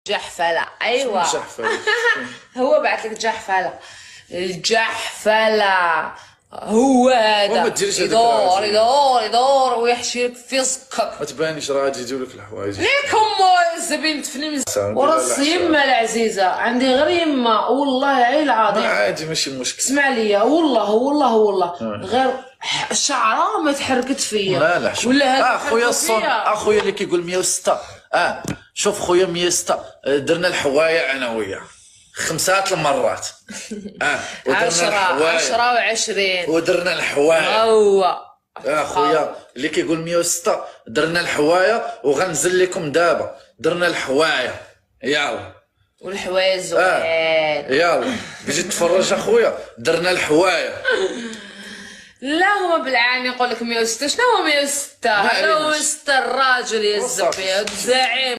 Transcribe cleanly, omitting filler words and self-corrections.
جحفلة. ايوه جحفلة. هو بعت لك جحفلة. الجحفلة هو هذا وما ديريش هذاك يدور الراجل. يدور يدور ويحشي لك في زقك. ما تبانيش راه غادي يجيو لك الحوايج. ليك امو الزبين تفني وراس يما العزيزة عندي غير يما والله عي العظيم. عادي ماشي مشكل. اسمع ليا والله غير شعره ما تحركت فيا. لا شوف خويا الصون اخويا اللي كيقول 106. شوف خويا 106 درنا الحوايع انا وياه 5 المرات. ودرنا 10 و20 ودرنا الحوايع. هو خويا اللي كيقول 106 درنا الحوايع وغنزل لكم دابا درنا الحوايع. يلا والحوايج زوين. يلا بيجي تفرج اخويا درنا الحوايع. لا هما بالعين يقول لك 106. شنو هو 106؟ هذا هو 106 الراجل يا الزبيب الزعيم.